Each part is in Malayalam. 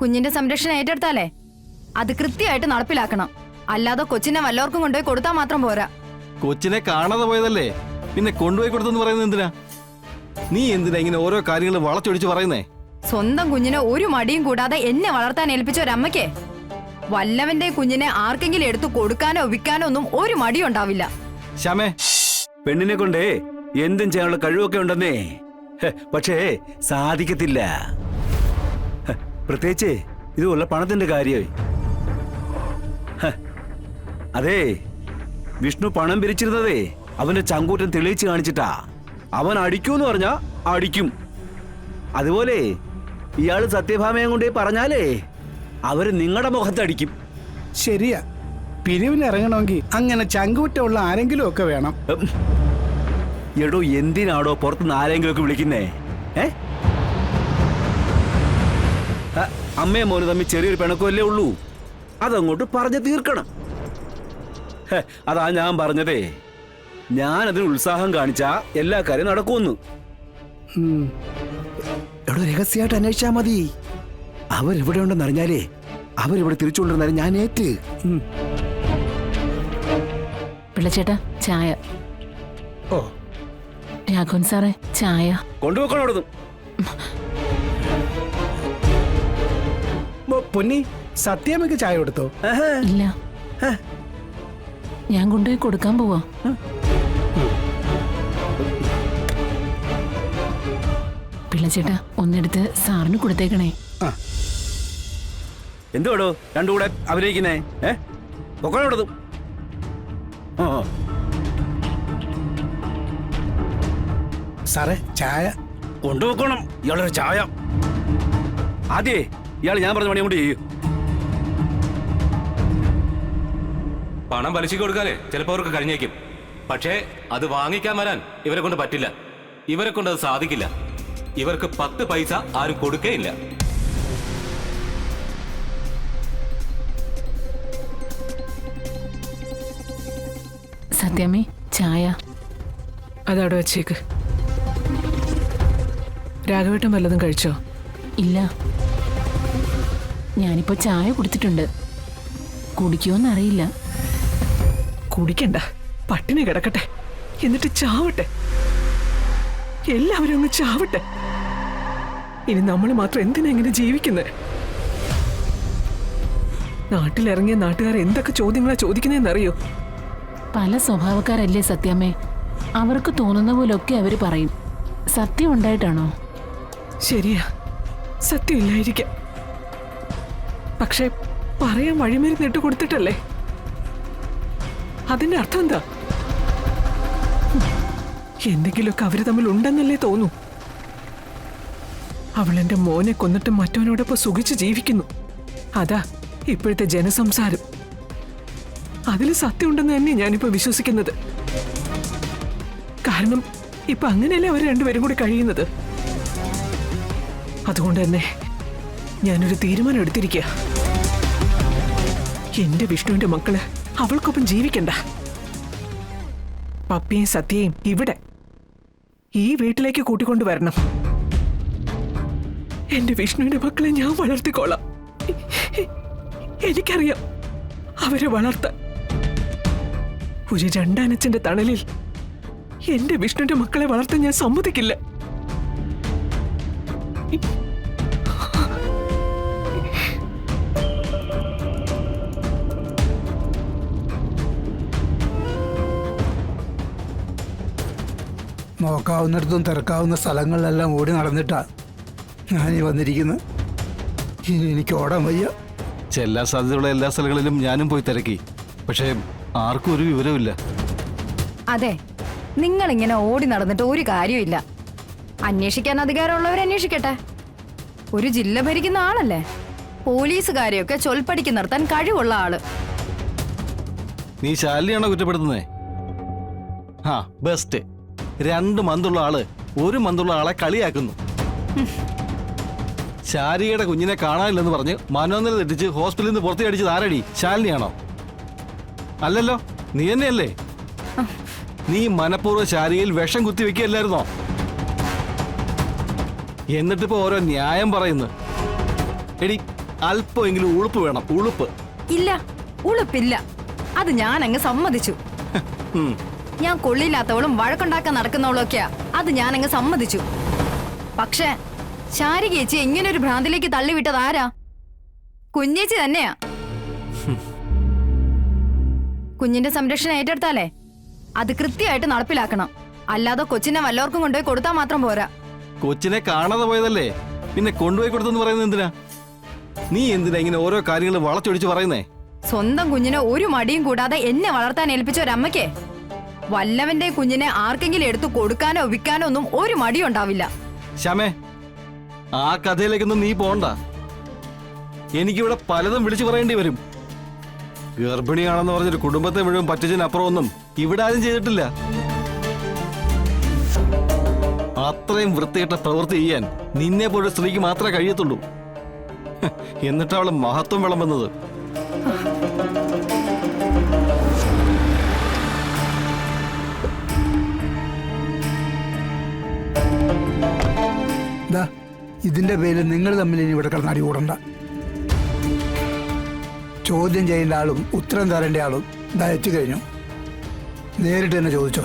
കുഞ്ഞിന്റെ സംരക്ഷണം ഏറ്റെടുത്താലേ അത് കൃത്യമായിട്ട് നടപ്പിലാക്കണം. അല്ലാതെ കൊച്ചിനെ വല്ലവർക്കും കൊണ്ടുപോയി കൊടുത്താൽ മാത്രം പോരാ. കൊച്ചിനെ കാണാതെ പോയതല്ലേ, പിന്നെ കൊണ്ടുപോയി കൊടുത്തെന്ന് പറയുന്നത് എന്തിനാ? നീ എന്തിനാ ഇങ്ങനെ ഓരോ കാര്യങ്ങൾ വളച്ചൊടിച്ച് പറയുന്നേ? സ്വന്തം കുഞ്ഞിനെ ഒരു മടിയും കൂടാതെ എന്നെ വളർത്താൻ ഏൽപ്പിച്ച ഒരമ്മയ്ക്ക് വല്ലവന്റെ കുഞ്ഞിനെ ആർക്കെങ്കിലും എടുത്തു കൊടുക്കാനോ വിൽക്കാനോ ഒന്നും ഒരു മടിയും ഉണ്ടാവില്ല. ശ്യാമേ, പെണ്ണിനെ കൊണ്ടേ എന്തും ചെയ്യാനുള്ള കഴിവൊക്കെ ഉണ്ടെന്നേ, പക്ഷേ സാധിക്കത്തില്ല. പ്രത്യേകിച്ച് ഇതുള്ള പണത്തിന്റെ കാര്യമായി. അതെ, വിഷ്ണു പണം പിരിച്ചിരുന്നതേ അവന്റെ ചങ്കൂറ്റം തെളിയിച്ച് കാണിച്ചിട്ടാ. അവൻ അടിക്കൂന്ന് പറഞ്ഞാ അടിക്കും. അതുപോലെ ഇയാള് സത്യഭാമയും കൊണ്ടേ പറഞ്ഞാലേ അവര് നിങ്ങളുടെ മുഖത്തടിക്കും. ശരിയാ, പിരിവിന് ഇറങ്ങണമെങ്കിൽ അങ്ങനെ ചങ്കൂറ്റമുള്ള ആരെങ്കിലും ഒക്കെ വേണം. എടോ, എന്തിനാടോ പുറത്തുനിന്ന് ആരെങ്കിലും ഒക്കെ വിളിക്കുന്നേ? അമ്മയും മോന് തമ്മിൽ ചെറിയൊരു പിണക്കമല്ലേ ഉള്ളൂ, അതങ്ങോട്ട് പറഞ്ഞു തീർക്കണം. അതാ ഞാൻ പറഞ്ഞതേ, ഞാനതിന് ഉത്സാഹം കാണിച്ചാ എല്ലാ കാര്യം നടക്കുമെന്ന്. എടോ, രഹസ്യമായിട്ട് അന്വേഷിച്ചാ മതി. അവരെവിടെ ഉണ്ടെന്ന് അറിഞ്ഞാലേ അവരിവിടെ തിരിച്ചുകൊണ്ടിരുന്നാലും ഞാൻ ഏറ്റ്. പിള്ളച്ചേട്ടാ, ചായ. ഓ, രാഘവൻ സാറേ, ചായ കൊണ്ടുപോക്കണം അവിടുന്ന്. പൊന്നി, സത്യാമ്മയ്ക്ക് ചായ കൊടുത്തോ? ഇല്ല, ഞാൻ കൊണ്ടുപോയി കൊടുക്കാൻ പോവാ. പിള്ളച്ചേട്ടാ, ഒന്നെടുത്ത് സാറിന് കൊടുത്തേക്കണേ. എന്തുവാടോ രണ്ടുകൂടെ അഭിനയിക്കുന്നേ? പൊക്കണം അവിടുന്ന്. സാറേ, ചായ കൊണ്ടുപോക്കണം. ഇയാളൊരു ചായ. ആദ്യേ ഇയാൾ ഞാൻ പറഞ്ഞ പണി കൊണ്ട് ചെയ്യൂ. പണം പലിശയ്ക്ക് കൊടുക്കാനേ ചിലപ്പോൾ അവർക്ക് കഴിഞ്ഞേക്കും. പക്ഷേ അത് വാങ്ങിക്കാൻ വരാൻ ഇവരെ കൊണ്ട് പറ്റില്ല. ഇവരെ കൊണ്ട് അത് സാധിക്കില്ല. ഇവർക്ക് 10 പൈസ ആരും കൊടുക്കേയില്ല. സത്യാമ്മേ, ചായ. അതവിടെ വെച്ചേക്ക്. രാഘവേട്ടൻ വല്ലതും കഴിച്ചോ? ഇല്ല, ഞാനിപ്പോ ചായ കുടിച്ചിട്ടുണ്ട്. കുടിക്കുമെന്നറിയില്ല. കുടിക്കണ്ട, പട്ടിണി കിടക്കട്ടെ, എന്നിട്ട് ചാവട്ടെ. എല്ലാവരും അങ്ങ് ചാവട്ടെ. ഇനി നമ്മൾ മാത്രം എന്തിനാ ഇങ്ങനെ ജീവിക്കുന്നത്? നാട്ടിലിറങ്ങിയ നാട്ടുകാർ എന്തൊക്കെ ചോദ്യങ്ങളാ ചോദിക്കുന്നതെന്നറിയോ? പല സ്വഭാവക്കാരല്ലേ സത്യാമ്മേ, അവർക്ക് തോന്നുന്ന പോലൊക്കെ അവര് പറയും. സത്യം ഉണ്ടായിട്ടാണോ? ശരിയാ, സത്യമില്ലായിരിക്കാം. പക്ഷെ പറയാൻ വഴിമരുന്ന് ഇട്ട് കൊടുത്തിട്ടല്ലേ? അതിന്റെ അർത്ഥം എന്താ? എന്തെങ്കിലുമൊക്കെ അവര് തമ്മിൽ ഉണ്ടെന്നല്ലേ തോന്നൂ. അവൾ എന്റെ മോനെ കൊന്നിട്ട് മറ്റവനോടൊപ്പം സുഖിച്ച് ജീവിക്കുന്നു. അതാ ഇപ്പോഴത്തെ ജനസംസാരം. അതിൽ സത്യമുണ്ടെന്ന് തന്നെ ഞാനിപ്പോ വിശ്വസിക്കുന്നത്. കാരണം ഇപ്പൊ അങ്ങനെയല്ലേ അവർ രണ്ടുപേരും കൂടി കഴിയുന്നത്. അതുകൊണ്ട് തന്നെ ഞാനൊരു തീരുമാനം എടുത്തിരിക്കുക. എന്റെ വിഷ്ണുവിന്റെ മക്കള് അവൾക്കൊപ്പം ജീവിക്കണ്ട. പപ്പിയും സത്യയും ഇവിടെ ഈ വീട്ടിലേക്ക് കൂട്ടിക്കൊണ്ടുവരണം. എന്റെ വിഷ്ണുവിന്റെ മക്കളെ ഞാൻ വളർത്തിക്കോളാം. എനിക്കറിയാം അവരെ വളർത്താൻ. ഒരു രണ്ടാനച്ഛന്റെ തണലിൽ എന്റെ വിഷ്ണുവിന്റെ മക്കളെ വളർത്താൻ ഞാൻ സമ്മതിക്കില്ല. നോക്കാവുന്നിടത്തും തിരക്കാവുന്ന സ്ഥലങ്ങളിലെല്ലാം ഓടി നടന്നിട്ടാ ഞാനീ വന്നിരിക്കുന്നത്. ഇനി എനിക്ക് ഓടാൻ വയ്യ. ചെല്ലാൻ സാധ്യതയുള്ള എല്ലാ സ്ഥലങ്ങളിലും ഞാനും പോയി തിരക്കി. പക്ഷേ ആർക്കും ഒരു വിവരമില്ല. അതെ, നിങ്ങൾ ഇങ്ങനെ ഓടി നടന്നിട്ട് ഒരു കാര്യമില്ല. അന്വേഷിക്കാൻ അധികാരമുള്ളവർ അന്വേഷിക്കട്ടെ. ഒരു ജില്ല ഭരിക്കുന്ന ആളല്ലേ, പോലീസുകാരെയൊക്കെ ചൊൽപ്പടിക്ക് നിർത്താൻ കഴിവുള്ള ആള്. നീ ശാലിനിയാണോ കുറ്റപ്പെടുത്തുന്നേ? ആ, ബെസ്റ്റ്. 2 മന്തുള്ള ആള് 1 മന്തുള്ള ആളെ കളിയാക്കുന്നു. ശാരികയുടെ കുഞ്ഞിനെ കാണാനില്ലെന്ന് പറഞ്ഞ് മനോനില തെറ്റിച്ച് ഹോസ്പിറ്റലിൽ നിന്ന് പുറത്തേ അടിച്ചത് ആരടി? ശാലിനിയാണോ? അല്ലല്ലോ, നീ തന്നെയല്ലേ? നീ മനഃപൂർവ്വം ശാരികയിൽ വിഷം കുത്തി വെക്കുകയല്ലായിരുന്നോ? എന്നിട്ടിപ്പോ ഓരോ ന്യായം പറയുന്നു. എടി, അല്പമെങ്കിലും ഉളുപ്പ് വേണം, ഉളുപ്പ്. ഇല്ല, ഉളുപ്പില്ല. അത് ഞാൻ അങ്ങ് സമ്മതിച്ചു. ഉം. ഞാൻ കൊള്ളില്ലാത്തവളും വഴക്കുണ്ടാക്കാൻ നടക്കുന്നവളും ഒക്കെയാ, അത് ഞാൻ അങ്ങ് സമ്മതിച്ചു. പക്ഷേ ശാരിക ചേച്ചി ഇങ്ങനെ ഒരു ഭ്രാന്തിലേക്ക് തള്ളിവിട്ടത് ആരാ? കുഞ്ഞേച്ചി തന്നെയാ. കുഞ്ഞിന്റെ സംരക്ഷണം ഏറ്റെടുത്താലേ അത് കൃത്യമായിട്ട് നടപ്പിലാക്കണം. അല്ലാതെ കൊച്ചിനെ വല്ലവർക്കും കൊണ്ടുപോയി കൊടുത്താൽ മാത്രം പോരാ. കൊച്ചിനെ കാണാതെ പോയതല്ലേ, പിന്നെ കൊണ്ടുപോയി കൊടുത്തെന്ന് പറയുന്നത് എന്തിനാ? നീ എന്തിനാ ഇങ്ങനെ ഓരോ കാര്യങ്ങൾ വളച്ചൊടിച്ച് പറയുന്നേ? സ്വന്തം കുഞ്ഞിനെ ഒരു മടിയും കൂടാതെ എന്നെ വളർത്താൻ ഏൽപ്പിച്ച ഒരമ്മയ്ക്ക് വല്ലവന്റെ കുഞ്ഞിനെ ആർക്കെങ്കിലും എടുത്തു കൊടുക്കാനോ വിൽക്കാനോ ഒന്നും ഒരു മടിയും ഉണ്ടാവില്ല. ശ്യാമേ, ആ കഥയിലേക്കൊന്നും നീ പോണ്ട. എനിക്കിവിടെ പലതും വിളിച്ചു പറയേണ്ടി വരും. ഗർഭിണിയാണെന്ന് പറഞ്ഞൊരു കുടുംബത്തെ മുഴുവൻ പറ്റിച്ചതിനപ്പുറം ഒന്നും ഇവിടെ ആരും ചെയ്തിട്ടില്ല. അത്രയും വൃത്തികെട്ട പ്രവൃത്തി ചെയ്യാൻ നിന്നെ പോലെ സ്ത്രീക്ക് മാത്രമേ കഴിയത്തുള്ളൂ. എന്നിട്ട് അവള് മഹത്വം വിളമ്പുന്നത്. ഇതിന്റെ പേരിൽ നിങ്ങൾ തമ്മിൽ ഇനി ഇവിടെ കിടന്ന് അടികൂടണ്ട. ചോദ്യം ചെയ്യേണ്ട ആളും ഉത്തരം തരേണ്ട ആളും എത്തി കഴിഞ്ഞു. നേരിട്ട് തന്നെ ചോദിച്ചോ.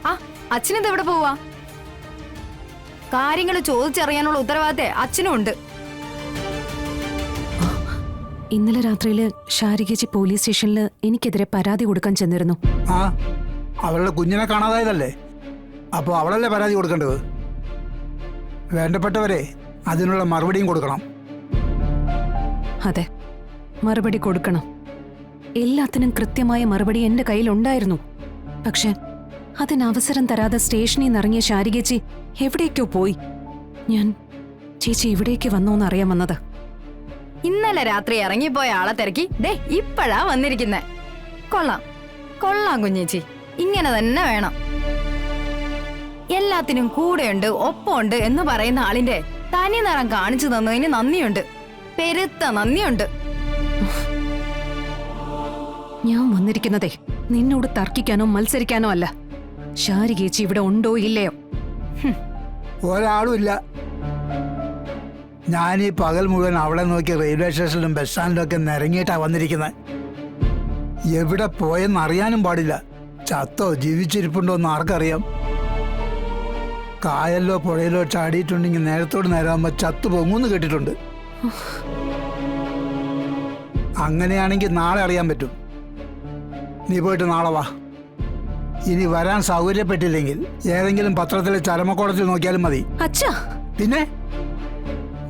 ആ, അച്ഛനെന്ത് എവിടെ പോവാ? കാര്യങ്ങൾ ചോദിച്ചറിയാനുള്ള ഉത്തരവാദിത്തം അച്ഛനും ഉണ്ട്. ഇന്നലെ രാത്രിയില് ശാരികേച്ചി പോലീസ് സ്റ്റേഷനിൽ എനിക്കെതിരെ പരാതി കൊടുക്കാൻ ചെന്നിരുന്നു. ആ, അവളുടെ കുഞ്ഞിനെ കാണാതായതല്ലേ, അപ്പോൾ അവളല്ലേ പരാതി കൊടുക്കേണ്ടത്. വേണ്ടപ്പെട്ടവരെ അതിനുള്ള മറുപടിയും കൊടുക്കണം. അതെ, മറുപടി കൊടുക്കണം. എല്ലാത്തിനും കൃത്യമായ മറുപടി എന്റെ കയ്യിലുണ്ടായിരുന്നു. പക്ഷെ അതിന് അവസരം തരാതെ സ്റ്റേഷനിൽ നിന്ന് ഇറങ്ങിയ ശാരികേച്ചി എവിടേക്കോ പോയി. ഞാൻ ചേച്ചി ഇവിടേക്ക് വന്നോന്ന് അറിയാൻ വന്നത്. ഇന്നലെ രാത്രി ഇറങ്ങിപ്പോയ ആളെ തിരക്കി ദേ ഇപ്പഴാ വന്നിരിക്കുന്നെ. കൊള്ളാം കൊള്ളാം കുഞ്ഞേച്ചി, ഇങ്ങനെ തന്നെ വേണം. എല്ലാത്തിനും കൂടെയുണ്ട് ഒപ്പമുണ്ട് എന്ന് പറയുന്ന ആളിന്റെ തനി നിറം കാണിച്ചു തന്നതിന് നന്ദിയുണ്ട്, പെരുത്ത നന്ദിയുണ്ട്. ഞാൻ വന്നിരിക്കുന്നതേ നിന്നോട് തർക്കിക്കാനോ മത്സരിക്കാനോ അല്ല. ശാരികേച്ചി ഇവിടെ ഉണ്ടോ ഇല്ലയോ? ഒരാളും ഇല്ല. ഞാൻ ഈ പകൽ മുഴുവൻ അവളെ നോക്കി റെയിൽവേ സ്റ്റേഷനിലും ബസ് സ്റ്റാൻഡിലും ഒക്കെ നിരങ്ങിയിട്ടാ വന്നിരിക്കുന്നത്. എവിടെ പോയെന്ന് അറിയാനും പാടില്ല. ചത്തോ ജീവിച്ചിരിപ്പുണ്ടോ എന്ന് ആർക്കറിയാം. കായലിലോ പുഴയിലോ ചാടിയിട്ടുണ്ടെങ്കിൽ നേരത്തോട് നേരാകുമ്പോൾ ചത്തു പൊങ്ങൂന്ന് കേട്ടിട്ടുണ്ട്. അങ്ങനെയാണെങ്കിൽ നാളെ അറിയാൻ പറ്റും. നീ പോയിട്ട് നാളെ വാ. ഇനി വരാൻ സൗകര്യപ്പെട്ടില്ലെങ്കിൽ ഏതെങ്കിലും പത്രത്തിലെ ചരമക്കോടത്തിൽ നോക്കിയാലും മതി. അച്ഛാ, പിന്നെ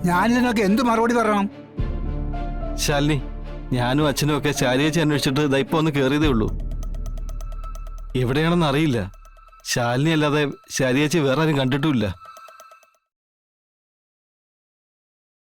ഞാനിതിനൊക്കെ എന്ത് മറുപടി പറയണം? ശാലിനി, ഞാനും അച്ഛനും ഒക്കെ ശാലിയേച്ചി അന്വേഷിച്ചിട്ട് ഇതാ ഇപ്പൊ ഒന്ന് കയറിയതേ ഉള്ളൂ. എവിടെയാണെന്ന് അറിയില്ല. ശാലിനി അല്ലാതെ ശാലിയേച്ചി വേറെ ആരും കണ്ടിട്ടുമില്ല.